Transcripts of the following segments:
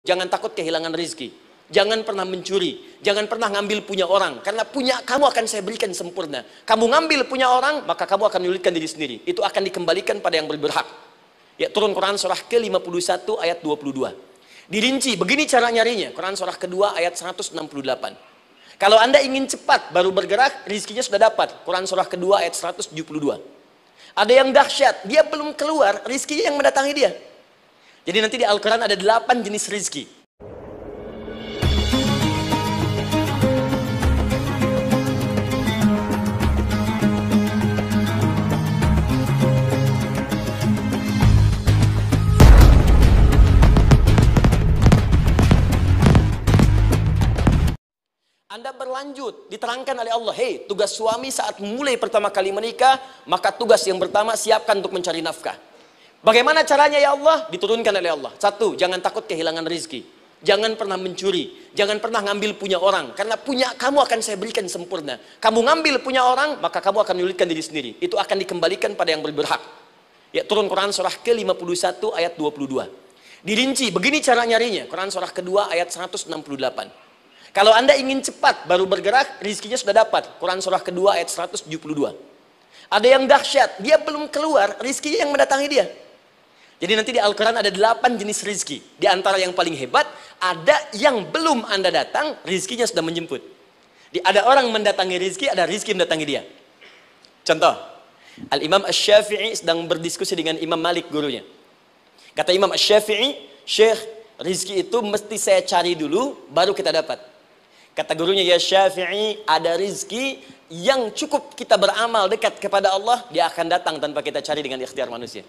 Jangan takut kehilangan rezeki. Jangan pernah mencuri. Jangan pernah ngambil punya orang. Karena punya kamu akan saya berikan sempurna. Kamu ngambil punya orang, maka kamu akan menyulitkan diri sendiri. Itu akan dikembalikan pada yang berhak. Ya, turun Quran surah ke-51 ayat 22. Dirinci, begini cara nyarinya. Quran surah kedua ayat 168. Kalau Anda ingin cepat baru bergerak, rizkinya sudah dapat. Quran surah kedua ayat 172. Ada yang dahsyat, dia belum keluar, rizkinya yang mendatangi dia. Jadi nanti di Al-Quran ada 8 jenis rizki. Anda berlanjut, diterangkan oleh Allah, hei, tugas suami saat mulai pertama kali menikah, maka tugas yang pertama siapkan untuk mencari nafkah. Bagaimana caranya ya Allah? Diturunkan oleh Allah. Satu, jangan takut kehilangan rezeki. Jangan pernah mencuri. Jangan pernah ngambil punya orang. Karena punya kamu akan saya berikan sempurna. Kamu ngambil punya orang, maka kamu akan menyulitkan diri sendiri. Itu akan dikembalikan pada yang berhak. Ya, turun Quran surah ke-51 ayat 22. Dirinci, begini cara nyarinya. Quran surah kedua ayat 168. Kalau Anda ingin cepat baru bergerak, rizkinya sudah dapat. Quran surah kedua ayat 172. Ada yang dahsyat, dia belum keluar, rizkinya yang mendatangi dia. Jadi nanti di Al-Quran ada 8 jenis rizki. Di antara yang paling hebat, ada yang belum Anda datang, rizkinya sudah menjemput. Ada orang mendatangi rizki, ada rizki mendatangi dia. Contoh, Al-Imam Asy-Syafi'i sedang berdiskusi dengan Imam Malik gurunya. Kata Imam Asy-Syafi'i, Syekh, rizki itu mesti saya cari dulu, baru kita dapat. Kata gurunya, ya Syafi'i, ada rizki yang cukup kita beramal dekat kepada Allah, dia akan datang tanpa kita cari dengan ikhtiar manusia.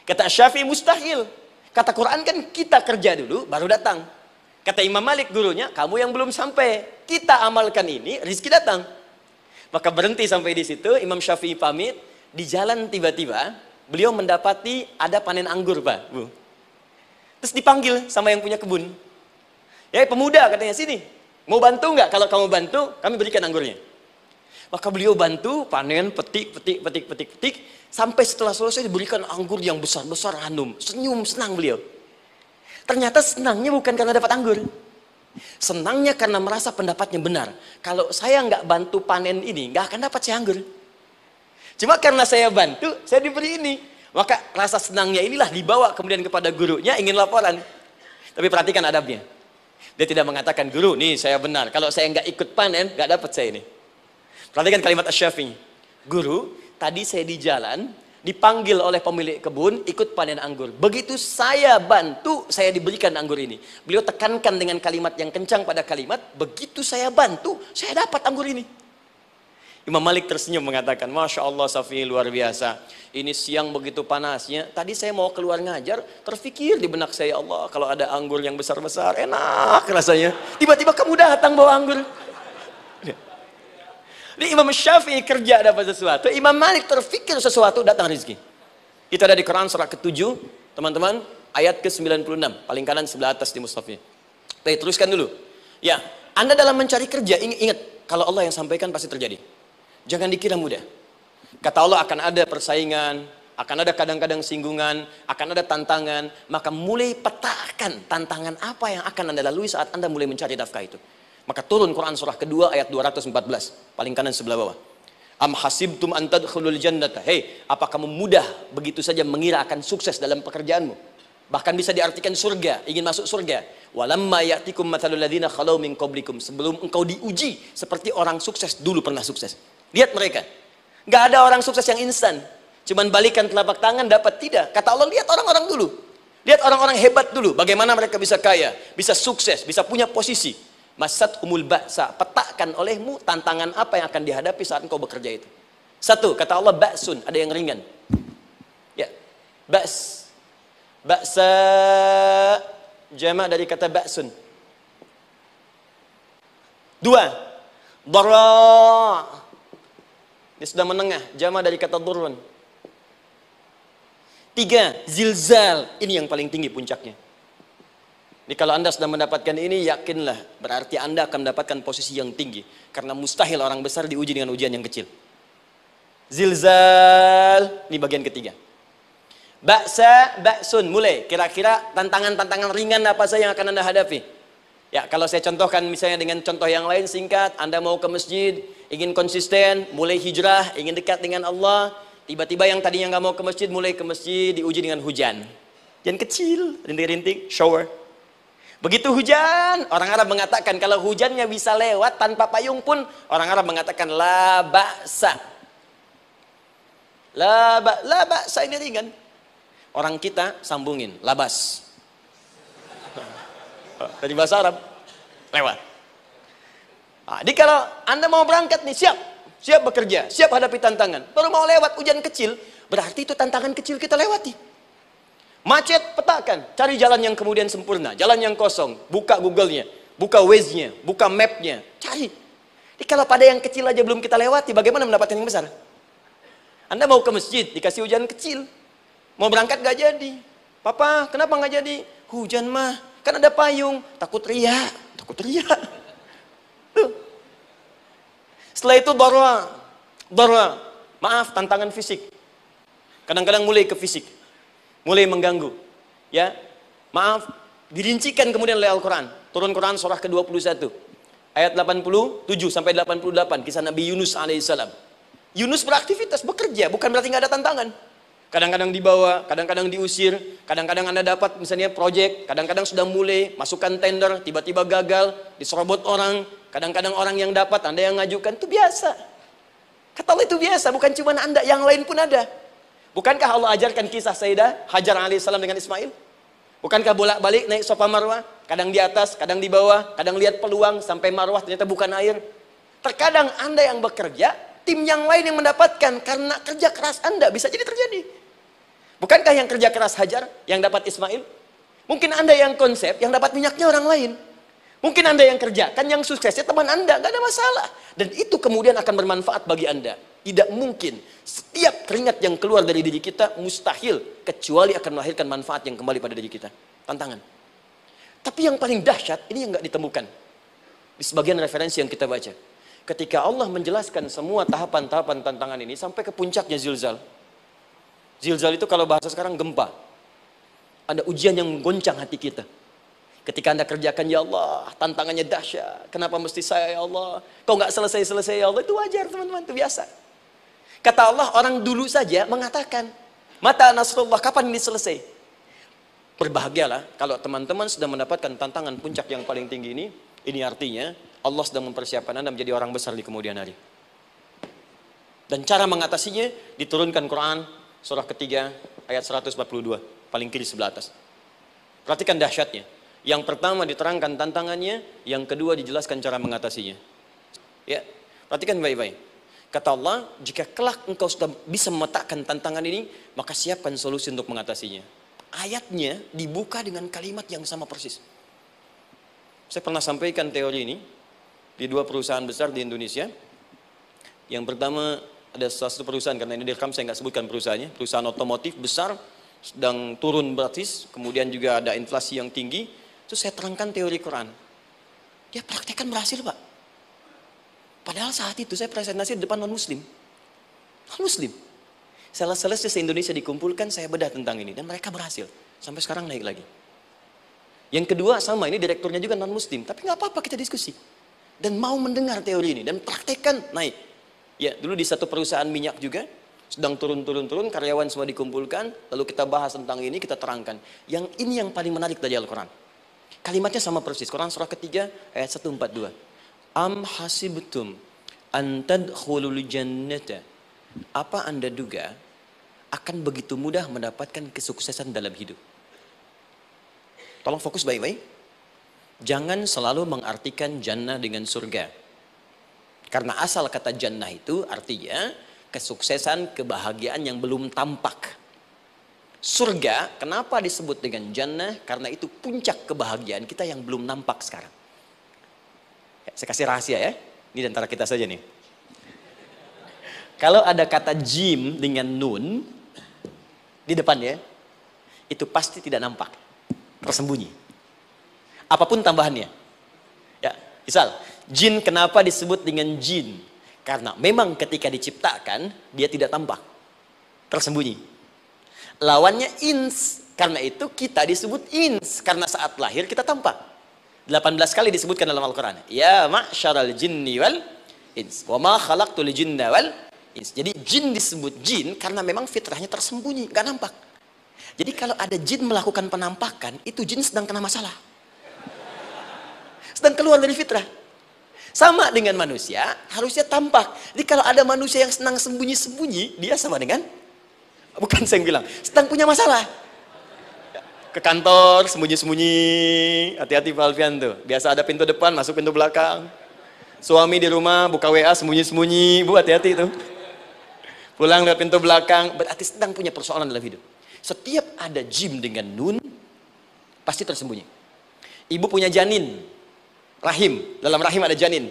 Kata Syafi'i, mustahil. Kata Quran kan kita kerja dulu, baru datang. Kata Imam Malik gurunya, kamu yang belum sampai. Kita amalkan ini, rizki datang. Maka berhenti sampai di situ, Imam Syafi'i pamit. Di jalan tiba-tiba, beliau mendapati ada panen anggur, Pak, Bu. Terus dipanggil sama yang punya kebun. Ya, pemuda katanya, sini. Mau bantu nggak? Kalau kamu bantu, kami berikan anggurnya. Maka beliau bantu, panen, petik. Sampai setelah selesai diberikan anggur yang besar-besar, hanum. Senyum, senang beliau. Ternyata senangnya bukan karena dapat anggur. Senangnya karena merasa pendapatnya benar. Kalau saya nggak bantu panen ini, nggak akan dapat saya anggur. Cuma karena saya bantu, saya diberi ini. Maka rasa senangnya inilah dibawa kemudian kepada gurunya, ingin laporan. Tapi perhatikan adabnya. Dia tidak mengatakan, guru, nih saya benar. Kalau saya nggak ikut panen, nggak dapat saya ini. Perhatikan kalimat Asy-Syafi'i. Guru, tadi saya di jalan, dipanggil oleh pemilik kebun, ikut panen anggur. Begitu saya bantu, saya diberikan anggur ini. Beliau tekankan dengan kalimat yang kencang pada kalimat, begitu saya bantu, saya dapat anggur ini. Imam Malik tersenyum mengatakan, Masya Allah Syafi'i, luar biasa. Ini siang begitu panasnya, tadi saya mau keluar ngajar, terfikir di benak saya, Allah, kalau ada anggur yang besar-besar, enak rasanya. Tiba-tiba kamu datang bawa anggur. Di Imam Syafi'i kerja dapat sesuatu, Imam Malik terfikir sesuatu, datang rezeki. Itu ada di Quran surah ke-7, teman-teman, ayat ke-96, paling kanan sebelah atas di mushafnya. Baik, teruskan dulu. Ya, Anda dalam mencari kerja, ingat, kalau Allah yang sampaikan pasti terjadi. Jangan dikira mudah. Kata Allah akan ada persaingan, akan ada kadang-kadang singgungan, akan ada tantangan, maka mulai petakan tantangan apa yang akan Anda lalui saat Anda mulai mencari nafkah itu. Maka turun Quran surah kedua ayat 214, paling kanan sebelah bawah. Am hasibtum an tadkhulul jannata. Hei, apa kamu mudah begitu saja mengira akan sukses dalam pekerjaanmu? Bahkan bisa diartikan surga, ingin masuk surga. Walamma ya'tikum mathalul ladzina khalau min qablikum. Sebelum engkau diuji seperti orang sukses dulu pernah sukses. Lihat mereka. Enggak ada orang sukses yang instan. Cuman balikan telapak tangan dapat, tidak. Kata Allah, lihat orang-orang dulu. Lihat orang-orang hebat dulu, bagaimana mereka bisa kaya, bisa sukses, bisa punya posisi. Masat umul ba'sa, petakan olehmu tantangan apa yang akan dihadapi saat engkau bekerja itu. Satu, kata Allah, ba'sun, ada yang ringan. Ya, ba's. Ba'sa, jama' dari kata ba'sun. Dua, dara'. Dia sudah menengah, jama' dari kata durun. Tiga, zilzal, ini yang paling tinggi puncaknya. Jadi kalau Anda sudah mendapatkan ini, yakinlah, berarti Anda akan mendapatkan posisi yang tinggi. Karena mustahil orang besar diuji dengan ujian yang kecil. Zilzal, ini bagian ketiga. Ba'sa, ba'sun, mulai. Kira-kira tantangan-tantangan ringan apa saja yang akan Anda hadapi? Ya, kalau saya contohkan misalnya dengan contoh yang lain singkat, Anda mau ke masjid, ingin konsisten, mulai hijrah, ingin dekat dengan Allah, tiba-tiba yang tadinya nggak mau ke masjid, mulai ke masjid, diuji dengan hujan. Hujan kecil, rintik-rintik, shower. Begitu hujan, orang Arab mengatakan kalau hujannya bisa lewat tanpa payung pun, orang Arab mengatakan la ba'sa. La ba'sa ini ringan. Orang kita sambungin, labas. Dari bahasa Arab, lewat. Nah, jadi kalau Anda mau berangkat nih, siap bekerja, siap hadapi tantangan. Baru mau lewat hujan kecil, berarti itu tantangan kecil kita lewati. Macet, petakan, cari jalan yang kemudian sempurna, jalan yang kosong, buka Google-nya, buka Waze-nya, buka map-nya, cari. Jadi kalau pada yang kecil aja belum kita lewati, bagaimana mendapatkan yang besar? Anda mau ke masjid, dikasih hujan kecil. Mau berangkat gak jadi. Papa, kenapa gak jadi? Hujan mah, kan ada payung. Takut riak. Tuh. Setelah itu darwa. Maaf, tantangan fisik. Kadang-kadang mulai ke fisik. Mulai mengganggu. Ya, maaf, dirincikan kemudian oleh Al-Quran. Turun Quran surah ke-21. Ayat 87 sampai 88. Kisah Nabi Yunus alaihissalam. Yunus beraktivitas, bekerja. Bukan berarti gak ada tantangan. Kadang-kadang dibawa, kadang-kadang diusir, kadang-kadang Anda dapat misalnya proyek, kadang-kadang sudah mulai, masukkan tender, tiba-tiba gagal, diserobot orang, kadang-kadang orang yang dapat, Anda yang ngajukan, itu biasa. Kata Allah itu biasa, bukan cuma Anda, yang lain pun ada. Bukankah Allah ajarkan kisah Sayyidah Hajar alaihissalam dengan Ismail? Bukankah bolak-balik naik Safa Marwah, kadang di atas, kadang di bawah, kadang lihat peluang, sampai Marwah ternyata bukan air. Terkadang Anda yang bekerja, tim yang lain yang mendapatkan, karena kerja keras Anda, bisa jadi terjadi. Bukankah yang kerja keras Hajar yang dapat Ismail? Mungkin Anda yang konsep, yang dapat minyaknya orang lain. Mungkin Anda yang kerja, kan yang suksesnya teman Anda, gak ada masalah. Dan itu kemudian akan bermanfaat bagi Anda. Tidak mungkin setiap keringat yang keluar dari diri kita mustahil, kecuali akan melahirkan manfaat yang kembali pada diri kita. Tantangan. Tapi yang paling dahsyat, ini yang gak ditemukan di sebagian referensi yang kita baca. Ketika Allah menjelaskan semua tahapan-tahapan tantangan ini sampai ke puncaknya zilzal. Zilzal itu kalau bahasa sekarang gempa. Ada ujian yang menggoncang hati kita. Ketika Anda kerjakan, ya Allah, tantangannya dahsyat. Kenapa mesti saya, ya Allah? Kau nggak selesai-selesai, ya Allah? Itu wajar, teman-teman, itu biasa. Kata Allah, orang dulu saja mengatakan, mata nasrullah, kapan ini selesai? Berbahagialah kalau teman-teman sudah mendapatkan tantangan puncak yang paling tinggi ini. Ini artinya Allah sedang mempersiapkan Anda menjadi orang besar di kemudian hari. Dan cara mengatasinya diturunkan Quran surah ketiga ayat 142, paling kiri sebelah atas. Perhatikan dahsyatnya. Yang pertama diterangkan tantangannya, yang kedua dijelaskan cara mengatasinya. Ya, perhatikan baik-baik. Kata Allah, jika kelak engkau sudah bisa memetakan tantangan ini, maka siapkan solusi untuk mengatasinya. Ayatnya dibuka dengan kalimat yang sama persis. Saya pernah sampaikan teori ini di dua perusahaan besar di Indonesia. Yang pertama, ada salah satu perusahaan, karena ini direkam saya nggak sebutkan perusahaannya, perusahaan otomotif besar, sedang turun gratis, kemudian juga ada inflasi yang tinggi. Terus saya terangkan teori Quran. Dia praktekkan berhasil, Pak. Padahal saat itu saya presentasi di depan non-muslim. Non-muslim. Sales-sales se-Indonesia dikumpulkan, saya bedah tentang ini. Dan mereka berhasil. Sampai sekarang naik lagi. Yang kedua sama, ini direkturnya juga non-muslim. Tapi nggak apa-apa, kita diskusi. Dan mau mendengar teori ini. Dan praktekkan, naik. Ya, dulu di satu perusahaan minyak juga, sedang turun, karyawan semua dikumpulkan, lalu kita bahas tentang ini, kita terangkan. Yang ini yang paling menarik dari Al-Quran. Kalimatnya sama persis, Quran surah ketiga, ayat 142. Am hasibtum an tadkhulul jannata. Apa Anda duga akan begitu mudah mendapatkan kesuksesan dalam hidup? Tolong fokus baik-baik. Jangan selalu mengartikan jannah dengan surga. Karena asal kata jannah itu artinya kesuksesan, kebahagiaan yang belum tampak. Surga, kenapa disebut dengan jannah? Karena itu puncak kebahagiaan kita yang belum nampak sekarang. Saya kasih rahasia ya, ini di antara kita saja nih. Kalau ada kata jim dengan nun di depannya, itu pasti tidak nampak, tersembunyi. Apapun tambahannya. Ya, misal, jin kenapa disebut dengan jin? Karena memang ketika diciptakan, dia tidak tampak. Tersembunyi. Lawannya ins. Karena itu kita disebut ins. Karena saat lahir kita tampak. 18 kali disebutkan dalam Al-Quran. Ya ma'syaral jinni wal ins. Wa ma khalaqtul jinna wal ins. Jadi jin disebut jin karena memang fitrahnya tersembunyi, nggak nampak. Jadi kalau ada jin melakukan penampakan, itu jin sedang kena masalah. Sedang keluar dari fitrah. Sama dengan manusia, harusnya tampak. Jadi kalau ada manusia yang senang sembunyi-sembunyi, dia sama dengan, bukan saya yang bilang, sedang punya masalah. Ke kantor, sembunyi-sembunyi, hati-hati Pak Alfian tuh. Biasa ada pintu depan, masuk pintu belakang. Suami di rumah, buka WA, sembunyi-sembunyi, Bu hati-hati tuh. Pulang lewat pintu belakang, berarti sedang punya persoalan dalam hidup. Setiap ada jim dengan nun, pasti tersembunyi. Ibu punya janin, rahim, dalam rahim ada janin.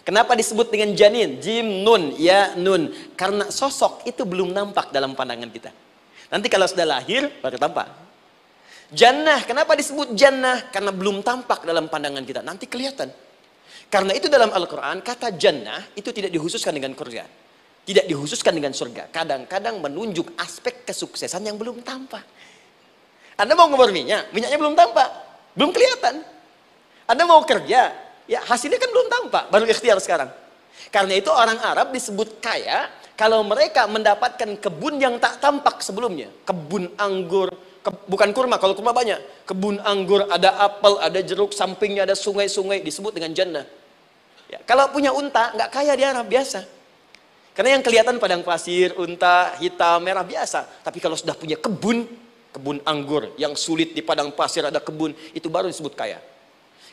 Kenapa disebut dengan janin? Jim, nun, ya, nun. Karena sosok itu belum nampak dalam pandangan kita. Nanti kalau sudah lahir, baru tampak. Jannah, kenapa disebut jannah? Karena belum tampak dalam pandangan kita, nanti kelihatan. Karena itu dalam Al-Quran, kata jannah itu tidak dikhususkan dengan surga. Tidak dikhususkan dengan surga. Kadang-kadang menunjuk aspek kesuksesan yang belum tampak. Anda mau ngebor minyak, minyaknya belum tampak. Belum kelihatan. Anda mau kerja, ya hasilnya kan belum tampak. Baru ikhtiar sekarang. Karena itu orang Arab disebut kaya, kalau mereka mendapatkan kebun yang tak tampak sebelumnya. Kebun anggur, bukan kurma, kalau kurma banyak. Kebun anggur, ada apel, ada jeruk, sampingnya ada sungai-sungai, disebut dengan jannah. Ya, kalau punya unta, nggak kaya di Arab, biasa. Karena yang kelihatan padang pasir, unta, hitam, merah biasa. Tapi kalau sudah punya kebun, kebun anggur yang sulit di padang pasir ada kebun, itu baru disebut kaya.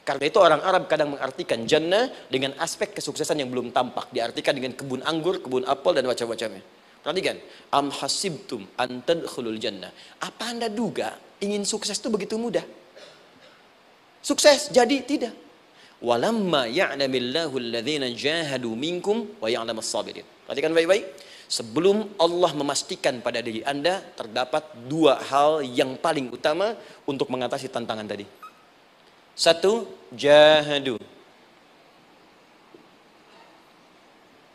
Karena itu orang Arab kadang mengartikan jannah dengan aspek kesuksesan yang belum tampak. Diartikan dengan kebun anggur, kebun apel, dan macam-macamnya. Perhatikan, am hasibtum an tadkhulul jannah. Apa Anda duga ingin sukses itu begitu mudah? Sukses jadi tidak. Walamma ya'lamillahu alladhina jahadu minkum wa ya'lamas sabirin. Perhatikan baik-baik. Sebelum Allah memastikan pada diri Anda, terdapat dua hal yang paling utama untuk mengatasi tantangan tadi. Satu, jahadu.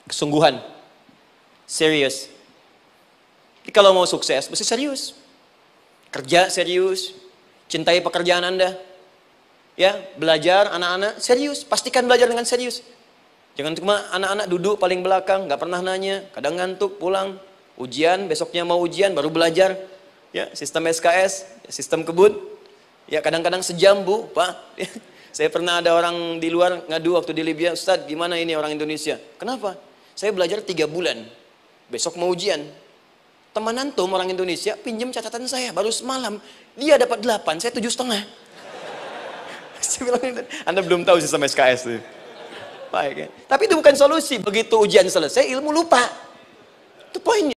Kesungguhan. Serius. Jadi kalau mau sukses, mesti serius. Kerja serius. Cintai pekerjaan Anda. Ya, belajar anak-anak serius. Pastikan belajar dengan serius. Jangan cuma anak-anak duduk paling belakang, nggak pernah nanya, kadang ngantuk, pulang, ujian, besoknya mau ujian, baru belajar. Ya, sistem SKS, sistem kebut. Ya, kadang-kadang sejam, Bu, Pak. Ya, saya pernah ada orang di luar ngadu waktu di Libya, Ustadz, gimana ini orang Indonesia? Kenapa? Saya belajar 3 bulan, besok mau ujian. Teman antum orang Indonesia pinjam catatan saya, baru semalam, dia dapat 8, saya 7,5. Saya bilang, Anda belum tahu sistem SKS tuh. Baik, ya. Tapi itu bukan solusi. Begitu ujian selesai, ilmu lupa. Itu poinnya.